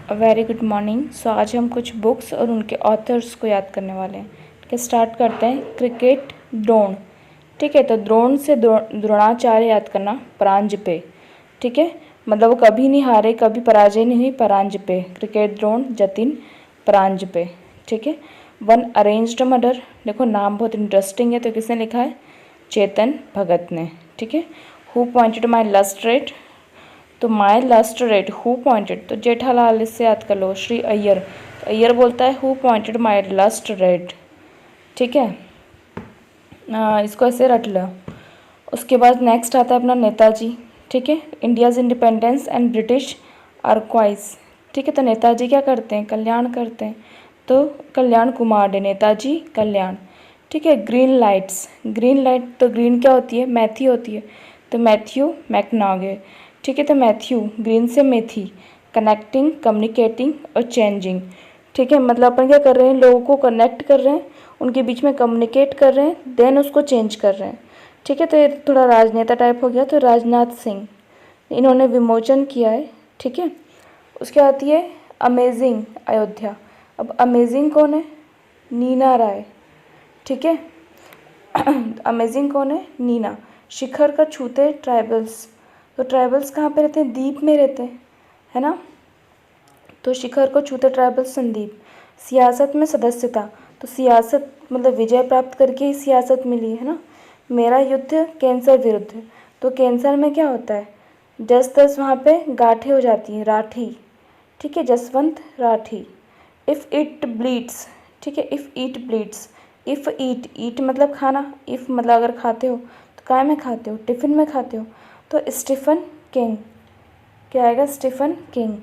Very good morning. सो आज हम कुछ बुक्स और उनके ऑथर्स को याद करने वाले हैं। ठीक है, स्टार्ट करते हैं। क्रिकेट द्रोण। ठीक है, तो द्रोण से द्रोणाचार्य याद करना। परांजपे। ठीक है, मतलब वो कभी नहीं हारे, कभी पराजय नहीं हुई। परांजपे। क्रिकेट द्रोण जतिन परांजपे। ठीक है, वन अरेंज्ड मर्डर। देखो नाम बहुत इंटरेस्टिंग है, तो किसने लिखा है? चेतन भगत ने। ठीक है, who pointed my last rate. तो my last rate who pointed, तो जेठालाल इससे याद कर लो। श्री अय्यर, तो अय्यर बोलता है who pointed my last rate. ठीक है, इसको ऐसे रट लो। उसके बाद नेक्स्ट आता है अपना नेताजी। ठीक है, इंडियाज़ इंडिपेंडेंस एंड ब्रिटिश आर्कवाइज। ठीक है, तो नेताजी क्या करते हैं? कल्याण करते हैं, तो कल्याण कुमार डे, नेताजी कल्याण। ठीक है, ग्रीन लाइट्स। ग्रीन लाइट, तो ग्रीन क्या होती है? मेथी होती है, तो मैथ्यू मैकनागे। ठीक है, तो मैथ्यू ग्रीन से मेथी। कनेक्टिंग, कम्युनिकेटिंग और चेंजिंग। ठीक है, मतलब अपन क्या कर रहे हैं? लोगों को कनेक्ट कर रहे हैं, उनके बीच में कम्युनिकेट कर रहे हैं, देन उसको चेंज कर रहे हैं। ठीक है, तो ये थोड़ा राजनेता टाइप हो गया। तो राजनाथ सिंह, इन्होंने विमोचन किया है। ठीक है, उसके आती है अमेजिंग अयोध्या। अब अमेजिंग कौन है? नीना राय। ठीक है, अमेजिंग कौन है? नीना। शिखर का छूते ट्राइबल्स, तो ट्राइबल्स कहाँ पे रहते हैं? द्वीप में रहते हैं, है ना। तो शिखर को छूते ट्राइबल्स संदीप। सियासत में सदस्यता, तो सियासत मतलब विजय प्राप्त करके ही सियासत मिली है ना। मेरा युद्ध कैंसर विरुद्ध, तो कैंसर में क्या होता है? जस तस वहाँ पे गांठें हो जाती हैं, राठी। ठीक है, Jaswant Rathi. If it bleeds. ठीक है, इफ़ ईट ब्लीड्स। इफ़ ईट, ईट मतलब खाना, इफ़ मतलब अगर खाते हो, तो काय में खाते हो? टिफ़िन में खाते हो, तो स्टीफन किंग। क्या आएगा? Stephen King.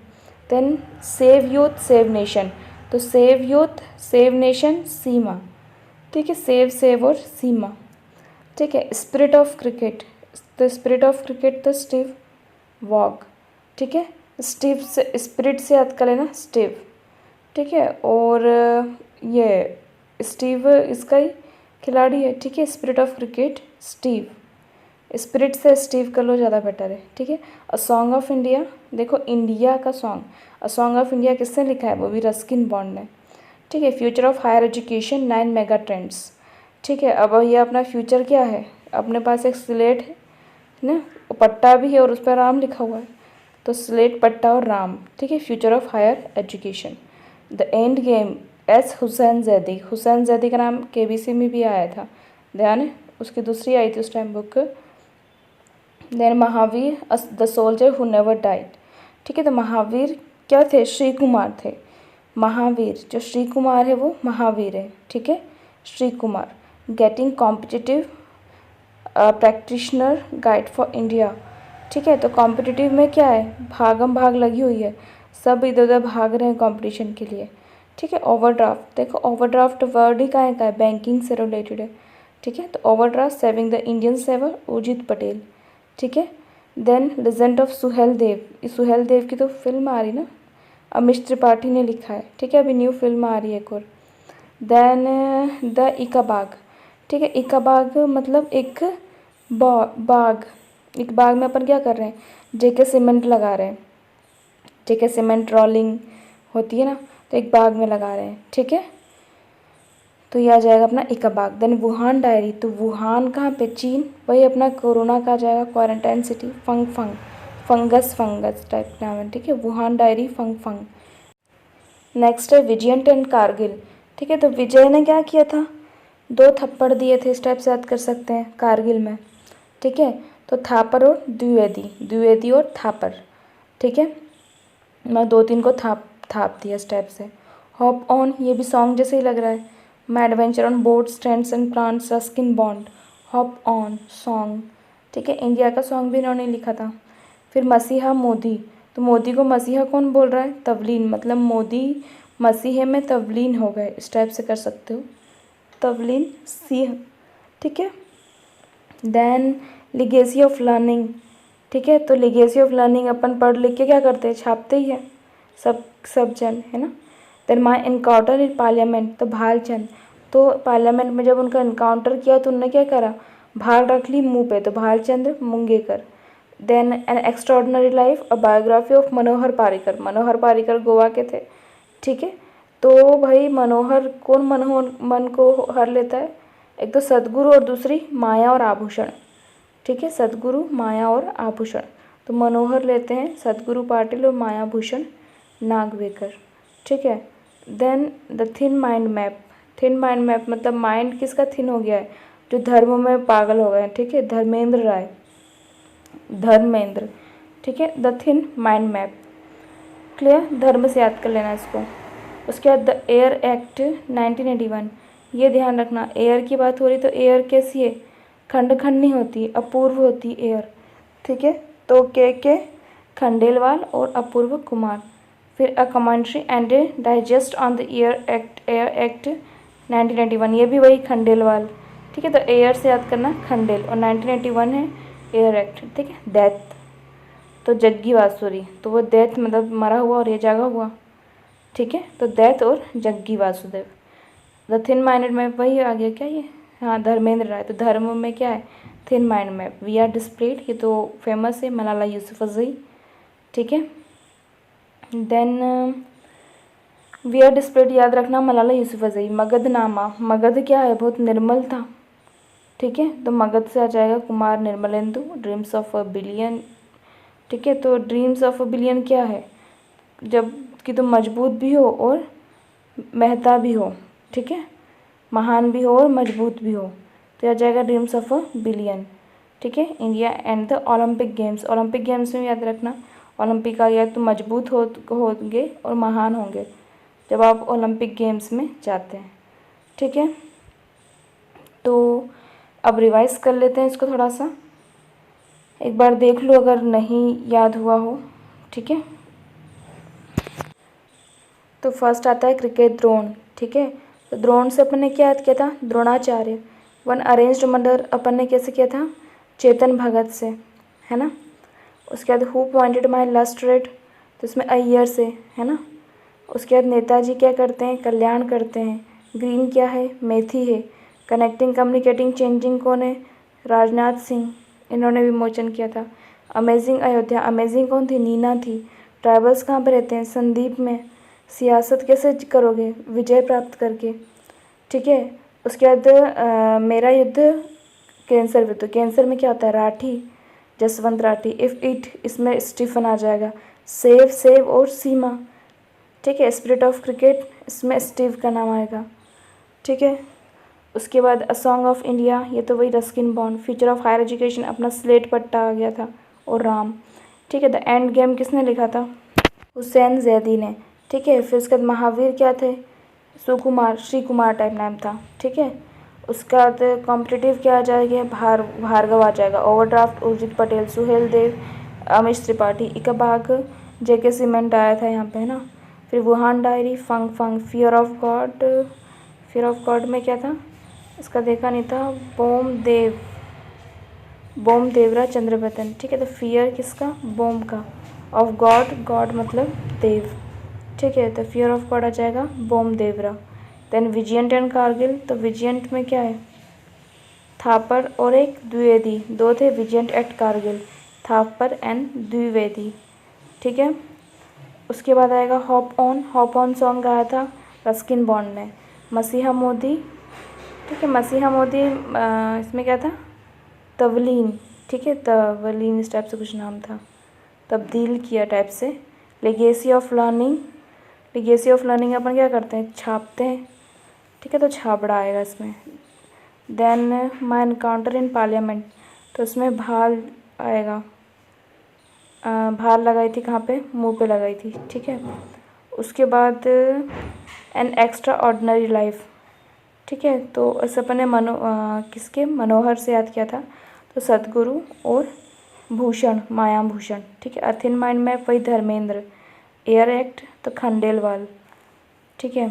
Then save youth save nation, तो save youth save nation Seema. ठीक है, सेव सेव और सीमा। ठीक है, spirit of cricket, the spirit of cricket the Steve Waugh. ठीक है, स्टीव से स्पिरिट से याद कर लेना, स्टीव। ठीक है, और ये स्टीव इसका ही खिलाड़ी है। ठीक है, spirit of cricket Steve. Spirit से स्टीव कर लो, ज़्यादा बेटर है। ठीक है, अ सॉन्ग ऑफ इंडिया। देखो इंडिया का song, a song of India किसने लिखा है? वो भी रस्किन बॉन्ड ने। ठीक है, future of higher education 9 mega trends. ठीक है, अब ये अपना फ्यूचर क्या है? अपने पास एक स्लेट है ना, पट्टा भी है और उस पर राम लिखा हुआ है, तो स्लेट, पट्टा और राम। ठीक है, future of higher education. The end game S Hussain Zaidi. Hussain Zaidi का नाम केबीसी में भी आया था, ध्यान है, उसकी दूसरी आई थी उस time book. Then Mahavir the soldier who never died. ठीक है, तो महावीर क्या थे? श्री कुमार थे। महावीर, जो श्री कुमार है वो महावीर है। ठीक है, Shri Kumar. Getting competitive practitioner guide for India. ठीक है, तो कॉम्पिटिटिव में क्या है? भागम भाग लगी हुई है, सब इधर उधर भाग रहे हैं कंपटीशन के लिए। ठीक है, ओवरड्राफ्ट। देखो ओवरड्राफ्ट वर्ड ही का है? बैंकिंग से रिलेटेड है। ठीक है, तो overdraft saving the Indian saver Urjit Patel. ठीक है, then legend of Suhel Dev. Suhel Dev की तो फिल्म आ रही ना, अमिश त्रिपाठी ने लिखा है। ठीक है, अभी न्यू फिल्म आ रही है एक और। Then the Ickabog. ठीक है, इकाबाग मतलब एक बाग। एक बाग में अपन क्या कर रहे हैं? जेके सीमेंट लगा रहे हैं। जेके सीमेंट रोलिंग होती है ना, तो एक बाग में लगा रहे हैं। ठीक है, तो ये आ जाएगा अपना इकाबाग। देन वुहान डायरी, तो वुहान कहाँ पे? चीन। वही अपना कोरोना का आ जाएगा quarantine city. Fang Fang, fungus fungus type नाम है। ठीक है, Wuhan diary Fang Fang. Next है विजयंट एंड कारगिल। ठीक है, तो विजय ने क्या किया था? 2 थप्पड़ दिए थे, इस टाइप से याद कर सकते हैं, कारगिल में। ठीक है, तो थापर और द्विवेदी, द्विवेदी और थापर। ठीक है, मैं 2-3 को थाप थाप दिया इस टाइप से। हॉप ऑन, ये भी सॉन्ग जैसे ही लग रहा है। My adventure on boat strands and plants Ruskin Bond. Hop on song. ठीक है, इंडिया का सॉन्ग भी इन्होंने लिखा था। फिर मसीहा मोदी, तो मोदी को मसीहा कौन बोल रहा है? तवलीन, मतलब मोदी मसीहे में तवलीन हो गए, इस टाइप से कर सकते हो, तवलीन सिंह। ठीक है, देन लिगेसी ऑफ लर्निंग। ठीक है, तो लिगेसी ऑफ लर्निंग अपन पढ़ लिख के क्या करते हैं? छापते ही है सब जन, है ना। Then my encounter in parliament, तो भालचंद, तो पार्लियामेंट में जब उनका इनकाउंटर किया तो उन्होंने क्या करा? भाल रख ली मुंह पे, तो Bhalchandra Mungekar. Then an extraordinary life, a biography of Manohar Parrikar. Manohar Parrikar Goa के थे, ठीक है। तो भाई मनोहर, कौन मनोहर मन को हर लेता है? एक तो सदगुरु और दूसरी माया और आभूषण, ठीक है। सदगुरु, माया और आभूषण। तो मनोहर लेते हैं सदगुरु पाटिल और माया भूषण नागवेकर, ठीक है। Then the thin mind map. Thin mind map मतलब माइंड किसका थिन हो गया है? जो धर्म में पागल हो गए हैं, ठीक है। धर्मेंद्र राय, धर्मेंद्र, ठीक है। The thin mind map, clear. धर्म से याद कर लेना इसको। उसके बाद द एयर एक्ट 1981, ये ध्यान रखना, एयर की बात हो रही तो एयर कैसी है? खंड खंड नहीं होती, अपूर्व होती एयर, ठीक है। तो के खंडेलवाल और अपूर्व कुमार। फिर a commentary and A digest on the air act 1991, ये भी वही खंडेलवाल, ठीक है। तो एयर से याद करना खंडेल, और 1981 है एयर एक्ट, ठीक है। डेथ तो जग्गी वासुरी, तो वो डेथ मतलब मरा हुआ और ये जागा हुआ, ठीक है। तो डेथ और Jaggi Vasudev. The thin minded map वही आ गया क्या ये? हाँ, धर्मेंद्र राय। तो धर्म में क्या है? Thin mind map. We are displaced, ये तो फेमस है, मलाला यूसुफजई, ठीक है। देन वी आर डिस्प्लेड याद रखना, मलाला यूसुफजई। मगधनामा, मगध क्या है? बहुत निर्मल था, ठीक है। तो मगध से आ जाएगा Kumar Nirmalendu. Dreams of a billion, ठीक है। तो ड्रीम्स ऑफ अ बिलियन क्या है? जब कि तुम मजबूत भी हो और महता भी हो, ठीक है। महान भी हो और मजबूत भी हो, तो आ जाएगा ड्रीम्स ऑफ अ बिलियन, ठीक है। India and the Olympic games. Olympic games में याद रखना, ओलंपिक का या तुम मजबूत होंगे और महान होंगे जब आप ओलंपिक गेम्स में जाते हैं, ठीक है। तो अब रिवाइज कर लेते हैं इसको थोड़ा सा, एक बार देख लो अगर नहीं याद हुआ हो, ठीक है। तो फर्स्ट आता है क्रिकेट द्रोण, ठीक है। तो द्रोण से अपन ने क्या याद किया था? द्रोणाचार्य। वन अरेंज्ड मर्डर अपन ने कैसे किया था? चेतन भगत से, है ना। उसके बाद who pointed my lust red, तो इसमें अय्यर से, है ना। उसके बाद नेताजी क्या करते हैं? कल्याण करते हैं। ग्रीन क्या है? मेथी है। कनेक्टिंग, कम्युनिकेटिंग, चेंजिंग कौन है? राजनाथ सिंह, इन्होंने विमोचन किया था। अमेजिंग अयोध्या, अमेजिंग कौन थी? नीना थी। ट्राइबल्स कहाँ पर रहते हैं? संदीप में। सियासत कैसे करोगे? विजय प्राप्त करके, ठीक है। उसके बाद मेरा युद्ध कैंसर विरुद्ध। कैंसर में क्या होता है? राठी, जसवंत राठी। इफ़ इट, इसमें स्टीफन आ जाएगा। सेव, सेव और सीमा, ठीक है। स्पिरिट ऑफ क्रिकेट, इसमें स्टीव का नाम आएगा, ठीक है। उसके बाद अ सॉन्ग ऑफ इंडिया, ये तो वही Ruskin Bond. Future of higher education, अपना स्लेट पट्टा आ गया था, और राम, ठीक है। द एंड गेम किसने लिखा था? हुसैन जैदी ने, ठीक है। फिर उसके बाद महावीर क्या थे? सुकुमार, श्री कुमार टाइप नाम था, ठीक है। उसके बाद कॉम्पिटिटिव क्या आ जाएगा? भार्गव आ जाएगा। Overdraft Urjit Patel, Suhel Dev, Amish Tripathi. Ickabog, JK cement आया था यहाँ पे, है ना। फिर Wuhan diary, Fang Fang. Fear of God, fear of God में क्या था? इसका देखा नहीं था। बोम देवरा चंद्रबतन, ठीक है। तो फियर किसका? बोम का। ऑफ गॉड, गॉड मतलब देव, ठीक है। तो फियर ऑफ गॉड आ जाएगा बोम देवरा। देन विजयंट एंड कारगिल, तो विजयंट में क्या है? थापर और एक द्विवेदी, दो थे विजयंट एट कारगिल, थापर एंड द्विवेदी, ठीक है। उसके बाद आएगा hop on. Hop on song गाया था रस्किन बॉन्ड ने। मसीहा मोदी, ठीक है। मसीहा मोदी इसमें क्या था? तवलीन, ठीक है। तवलीन इस टाइप से कुछ नाम था, तब्दील किया टाइप से। Legacy of learning, legacy of learning अपन क्या करते हैं? छापते हैं, ठीक है। तो छाबड़ा आएगा इसमें। Then my encounter in parliament, तो इसमें भाल आएगा। भाल लगाई थी कहाँ पे? मुंह पे लगाई थी, ठीक है। उसके बाद एन एक्स्ट्रा ऑर्डिनरी लाइफ, ठीक है। तो इस अपन ने किसके? मनोहर से याद किया था, तो सदगुरु और भूषण, माया भूषण, ठीक है। अर्थ इन माइंड मैप वही धर्मेंद्र। एयर एक्ट तो खंडेलवाल, ठीक है।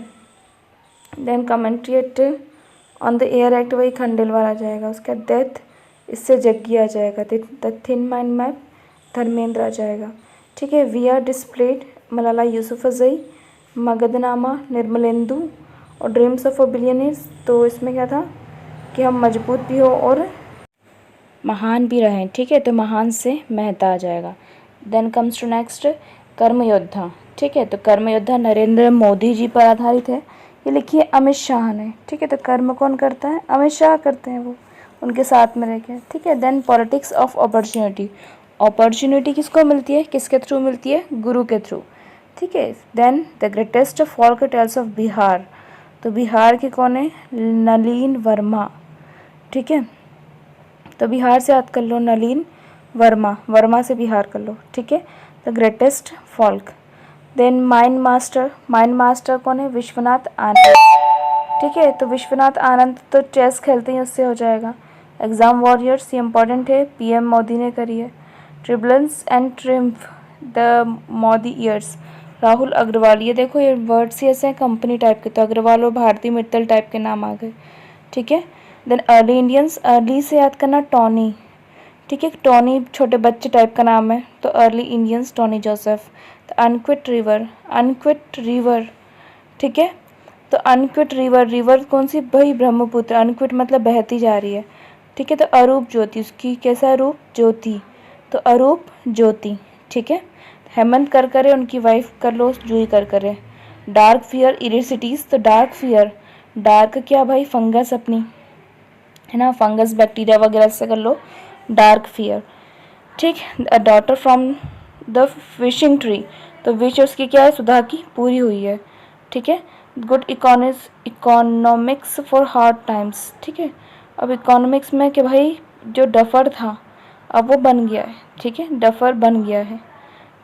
Then commentary on the air act वही खंडेलवाल आ जाएगा। उसका डेथ, इससे जग्गी आ जाएगा। The thin mind map Dharmendra आ जाएगा, ठीक है। We are displaced Malala Yousafzai. Magadhnama Nirmalendu. और ड्रीम्स ऑफ अ बिलियनियर्स, तो इसमें क्या था कि हम मजबूत भी हो और महान भी रहें, ठीक है, तो महान से महता आ जाएगा। देन कम्स टू नेक्स्ट कर्म योद्धा, ठीक है, तो कर्म योद्धा नरेंद्र मोदी जी पर आधारित है। ये लिखिए अमित शाह ने, ठीक है, तो कर्म कौन करता है, अमित शाह करते हैं, वो उनके साथ में रह के, ठीक है। Then politics of opportunity, opportunity किसको मिलती है, किसके थ्रू मिलती है, गुरु के थ्रू, ठीक है। Then the greatest folk tales of Bihar, तो बिहार के कौन है, नलीन वर्मा, ठीक है, तो बिहार से याद कर लो नलीन वर्मा, वर्मा से बिहार कर लो, ठीक है। The greatest folk. Then mind master, mind master कौन है, विश्वनाथ आनंद, ठीक है, तो विश्वनाथ आनंद तो चेस खेलते हैं, उससे हो जाएगा। एग्जाम वॉरियर्स, ये इंपॉर्टेंट है, पीएम मोदी ने करी है। Tribulations and triumph, the Modi years, Rahul Agarwal, ये देखो ये वर्ड्स ही ऐसे हैं कंपनी टाइप के, तो अग्रवाल और भारती मित्तल टाइप के नाम आ गए, ठीक है। देन अर्ली इंडियंस, अर्ली से याद करना टॉनी, ठीक है, टॉनी छोटे बच्चे टाइप का नाम है, तो early Indians Tony Joseph. The unquiet river, unquiet river, ठीक है, तो अनक्विट रिवर, रिवर कौन सी भाई, ब्रह्मपुत्र, अनक्विट मतलब बहती जा रही है, ठीक है। तो अरूप ज्योति, उसकी कैसा रूप, ज्योति, तो अरूप ज्योति, ठीक है। हेमंत करकरे, उनकी वाइफ कर लो जूही करकरे। डार्क फियर इरिसिटीज, तो डार्क फियर, डार्क क्या भाई, फंगस अपनी, है ना, फंगस बैक्टीरिया वगैरह से कर लो डार्क फियर, ठीक। A daughter from the fishing tree, तो विश उसकी क्या है, सुधा की पूरी हुई है, ठीक है। Good economics for hard times, ठीक है। अब इकोनॉमिक्स में कि भाई जो डफर था अब वो बन गया है, ठीक है, डफर बन गया है,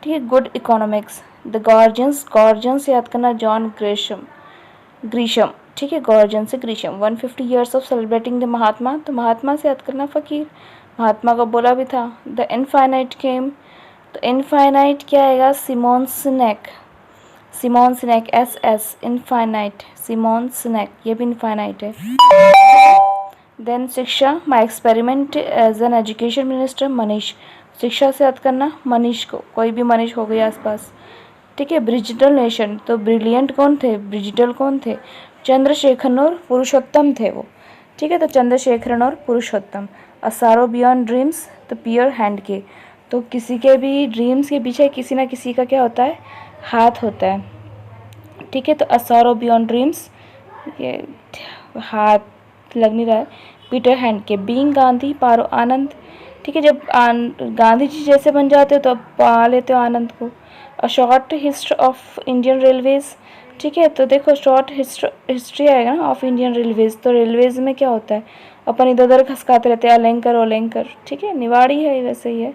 ठीक है। Good economics. The guardians, guardians याद करना जॉन ग्रेशम, ग्रीशम, ठीक है, गॉर्जियन से Grisham. 150 years of celebrating the Mahatma, तो महात्मा से याद करना फकीर, महात्मा को बोला भी था। द इनफाइनाइट केम, तो इनफाइनाइट क्या आएगा, Simon Sinek, Simon Sinek, S S, infinite, Simon Sinek, ये भी इनफाइनाइट है। Then Shiksha, my experiment as an education minister Manish, Shiksha से याद करना मनीष को, कोई भी मनीष हो गई आसपास, ठीक है। ब्रिजिटल नेशन, तो ब्रिलियंट कौन थे, ब्रिजिटल कौन थे, चंद्रशेखरन और पुरुषोत्तम थे वो, ठीक है, तो चंद्रशेखरन और पुरुषोत्तम। असारो बियॉन्ड ड्रीम्स, तो पियर हैंड के, तो किसी के भी ड्रीम्स के पीछे किसी ना किसी का क्या होता है, हाथ होता है, ठीक है। तो असारो बियॉन्ड ड्रीम्स, ये हाथ लग नहीं रहा है, पीटर हैंड के। बीइंग गांधी पारो आनंद, ठीक है, जब गांधी जी जैसे बन जाते हो तो अब पा लेते हो आनंद को। A short history of Indian railways, ठीक है, तो देखो शॉर्ट हिस्ट्री आएगा ना ऑफ इंडियन रेलवेज, तो रेलवेज में क्या होता है, अपन इधर उधर खसकाते रहते हैं, अलेंकर ओलेंकर, ठीक है, निवाड़ी है वैसे ही है,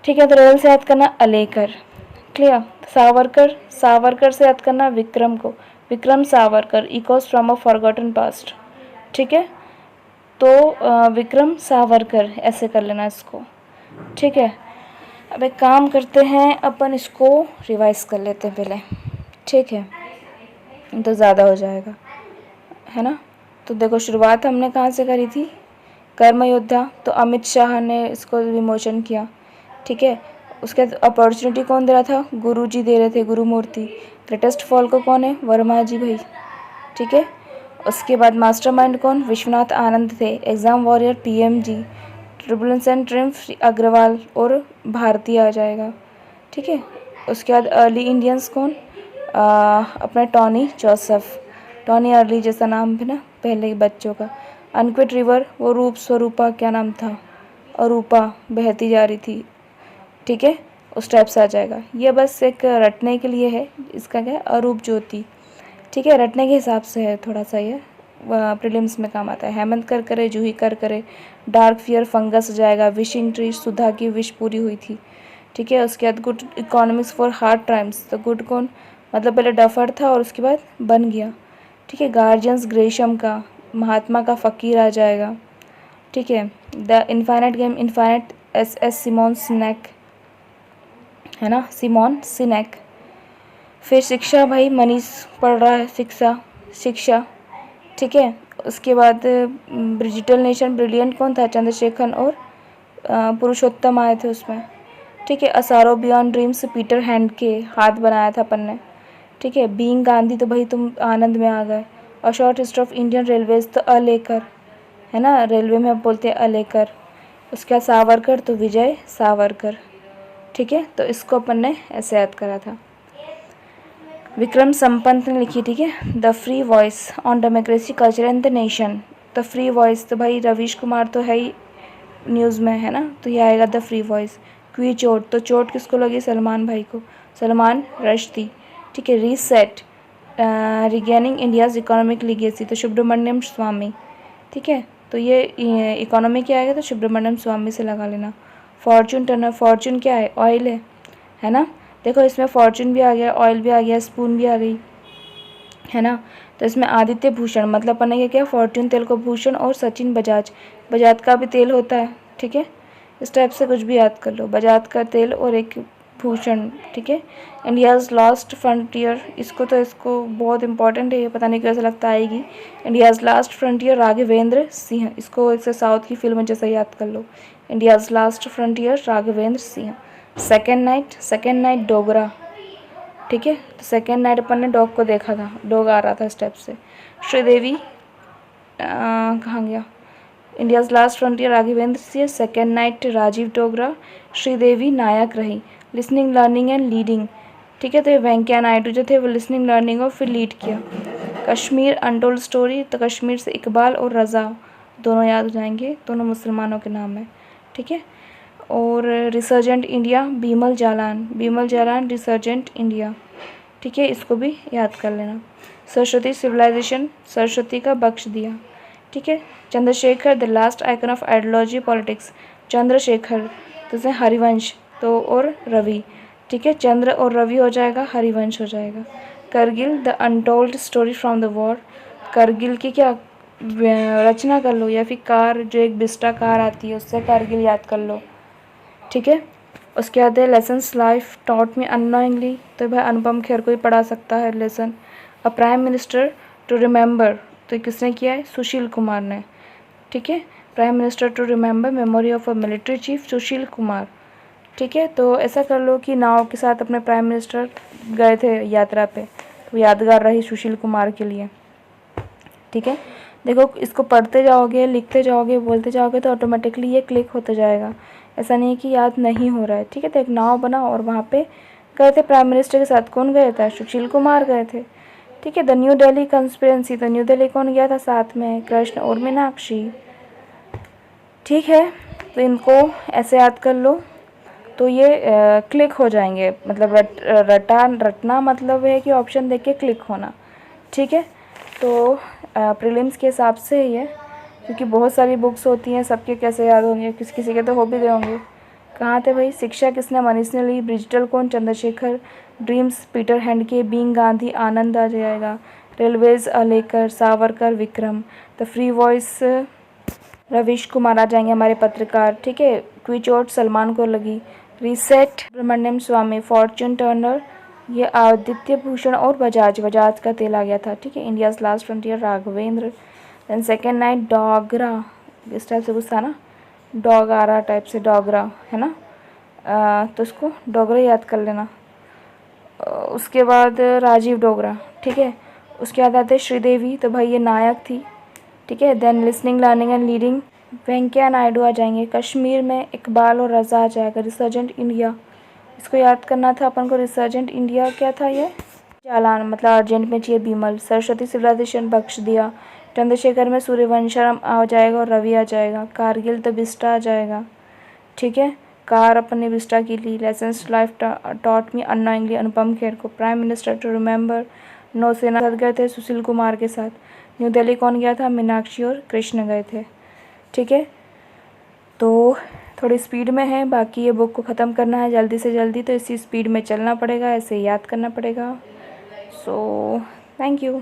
ठीक है। तो रेल से याद करना अलेकर, क्लियर। सावरकर, सावरकर से याद करना विक्रम को, Vikram Savarkar, Eeco from a forgotten past, ठीक है, तो विक्रम सावरकर ऐसे कर लेना इसको, ठीक है। अब एक काम करते हैं, अपन इसको रिवाइज कर लेते हैं पहले, ठीक है, तो ज़्यादा हो जाएगा, है ना। तो देखो शुरुआत हमने कहाँ से करी थी, कर्म योद्धा, तो अमित शाह ने इसको विमोचन किया, ठीक है। उसके बाद अपॉर्चुनिटी कौन दे रहा था, गुरु जी दे रहे थे, गुरु मूर्ति। ग्रेटेस्ट फॉल को कौन है, वर्मा जी भाई, ठीक है। उसके बाद मास्टरमाइंड कौन, विश्वनाथ आनंद थे। Exam warrior PM ji. Tribulations and triumph Agarwal और भारती आ जाएगा, ठीक है। उसके बाद अर्ली इंडियंस कौन, अपना टॉनी जोसेफ, टॉनी अर्ली जैसा नाम है ना पहले बच्चों का। अनक्विट रिवर, वो रूप स्वरूपा क्या नाम था, अरूपा, बहती जा रही थी, ठीक है, उस टाइप से आ जाएगा। ये बस एक रटने के लिए है, इसका क्या है, अरूप ज्योति, ठीक है, रटने के हिसाब से है थोड़ा सा, ये प्रीलिम्स में काम आता है। हेमंत कर करे, जूही कर करे, डार्क फियर फंगस हो जाएगा। विशिंग ट्री, सुधा की विश पूरी हुई थी, ठीक है। उसके बाद good economics for hard times, तो गुड कौन, मतलब पहले डफर था और उसके बाद बन गया, ठीक है। गार्जियंस ग्रेशम का, महात्मा का फ़कीर आ जाएगा, ठीक है। The infinite game, infinite S S Simon Sinek, है ना, सिमोन सिनेक। फिर शिक्षा भाई मनीष पढ़ रहा है, शिक्षा, शिक्षा, ठीक है। उसके बाद ब्रिजिटल नेशन, ब्रिलियंट कौन था, चंद्रशेखर और पुरुषोत्तम आए थे उसमें, ठीक है। असारो बियॉन्ड ड्रीम्स, पीटर हैंड के, हाथ बनाया था अपन ने, ठीक है। बीइंग गांधी, तो भाई तुम आनंद में आ गए। और short history of Indian railways, तो अलेकर, है ना, रेलवे में अब बोलते हैं अलेकर। उसके बाद सावरकर तो विजय सावरकर, ठीक है। तो इसको अपन ने ऐसे याद करा था। विक्रम संपत ने लिखी, ठीक है, the free voice on democracy culture and the nation. The free voice तो भाई रवीश कुमार तो है ही न्यूज़ में, है ना, तो ये आएगा द फ्री वॉइस। क्वी चोट, तो चोट किसको लगी, सलमान भाई को, सलमान रश्दी, ठीक है। Reset, regaining India's economic legacy, तो सुब्रमण्यम स्वामी, ठीक है। तो ये इकोनॉमी क्या आएगा, तो सुब्रमण्यम स्वामी से लगा लेना। फॉर्चून टर्नर, फॉर्चून क्या है, ऑयल है ना। देखो इसमें फॉर्चून भी आ गया, ऑयल भी आ गया, स्पून भी आ गई, है ना। तो इसमें आदित्य भूषण, मतलब अपन ने क्या किया, फॉर्चून तेल को भूषण, और सचिन बजाज, बजाज का भी तेल होता है, ठीक है। इस टाइप से कुछ भी याद कर लो, बजाज का तेल और एक भूषण, ठीक है। इंडियाज़ लास्ट फ्रंटियर, इसको बहुत इंपॉर्टेंट है ये, पता नहीं कैसे लगता आएगी। India's last frontier Raghavendra Singh, इसको एक से साउथ की फिल्म जैसा याद कर लो। India's last frontier Raghavendra Singh. Second night Dogra, ठीक है। तो सेकेंड नाइट अपन ने डॉग को देखा था, डॉग आ रहा था स्टेप से। श्रीदेवी कहाँ गया, India's last frontier Raghavendra Singh, second knight Rajiv Dogra, Sridevi Nayak रही। लिसनिंग लर्निंग एंड लीडिंग, ठीक है। तो ये वेंकैया नायडू जो थे वो लिसनिंग लर्निंग और फिर लीड किया। कश्मीर अनटोल्ड स्टोरी, तो कश्मीर से इकबाल और रज़ा दोनों याद हो जाएंगे, दोनों मुसलमानों के नाम है, ठीक है। और resurgent India, Bimal Jalan resurgent India, ठीक है, इसको भी याद कर लेना। सरस्वती सिविलाइजेशन, सरस्वती का बख्श दिया, ठीक है। Chandrashekhar the last icon of ideology politics, Chandrashekhar तो से हरिवंश तो और रवि, ठीक है। चंद्र और रवि हो जाएगा, हरिवंश हो जाएगा। Kargil the untold story from the war, Kargil की क्या रचना कर लो, या फिर कार, जो एक बिस्टा कार आती है उससे कारगिल याद कर लो, ठीक है। उसके बाद है lessons life taught me unknowingly, तो भाई अनुपम खेर को ही पढ़ा सकता है lesson. A prime minister to remember, तो किसने किया है, सुशील कुमार ने, ठीक है। Prime minister to remember memory of a military chief Sushil Kumar, ठीक है। तो ऐसा कर लो कि नाव के साथ अपने प्राइम मिनिस्टर गए थे यात्रा पे, तो यादगार रही सुशील कुमार के लिए, ठीक है। देखो इसको पढ़ते जाओगे, लिखते जाओगे, बोलते जाओगे तो ऑटोमेटिकली ये क्लिक होते जाएगा, ऐसा नहीं है कि याद नहीं हो रहा है, ठीक है। तो एक नाव बना और वहाँ पे गए थे प्राइम मिनिस्टर के साथ, कौन गए थे, सुशील कुमार गए थे, ठीक है। द न्यू दिल्ली कंस्पिरेंसी, तो न्यू दिल्ली कौन गया था साथ में, कृष्ण और मीनाक्षी, ठीक है। तो इनको ऐसे याद कर लो, तो ये क्लिक हो जाएंगे, मतलब रटना मतलब है कि ऑप्शन देख के क्लिक होना, ठीक है। तो प्रीलिम्स के हिसाब से ये, क्योंकि बहुत सारी बुक्स होती हैं, सबके कैसे याद होंगे, किसी के तो हो भी गए होंगे। कहाँ थे भाई, शिक्षा किसने मनीष ने ली, ब्रिजटल कौन, Chandrashekhar, dreams Peter Handke, being Gandhi Anand आ जाएगा, railways Alekar, Savarkar Vikram, the free voice Ravish Kumar आ जाएंगे हमारे पत्रकार, ठीक है। क्विचोट सलमान को लगी, reset Subramanian Swamy, fortune turner ये आदित्य भूषण, और बजाज का तेल आ गया था, ठीक है। India's last frontier Raghavendra. Then second night Dogra, इस टाइप से कुछ था ना, डोगारा टाइप से, डोगरा है ना, तो इसको डोगरा याद कर लेना। उसके बाद राजीव डोगरा, ठीक है। उसके बाद आते श्रीदेवी, तो भाई ये नायक थी, ठीक है। Then listening learning and leading Venkaiah Naidu आ जाएंगे। कश्मीर में इकबाल और रज़ा आ जाएगा। रिसर्जेंट इंडिया, इसको याद करना था अपन को, रिसर्जेंट इंडिया क्या था ये, जालान मतलब अर्जेंट में चाहिए बीमल। सरस्वती सिविलाइजेशन बख्श दिया। चंद्रशेखर में सूर्यवंशम आ जाएगा और रवि आ जाएगा। कारगिल तो बिस्टा आ जाएगा, ठीक है। कार अपन ने बिस्टा की ली। Lessons life taught me unknowingly Anupam Kher को। प्राइम मिनिस्टर टू रिमेंबर नौसेना साथ गए थे सुशील कुमार के साथ। न्यू दिल्ली कौन गया था, मीनाक्षी और कृष्ण गए थे, ठीक है। तो थोड़ी स्पीड में है, बाकी ये बुक को ख़त्म करना है जल्दी से जल्दी, तो इसी स्पीड में चलना पड़ेगा, ऐसे याद करना पड़ेगा। So thank you.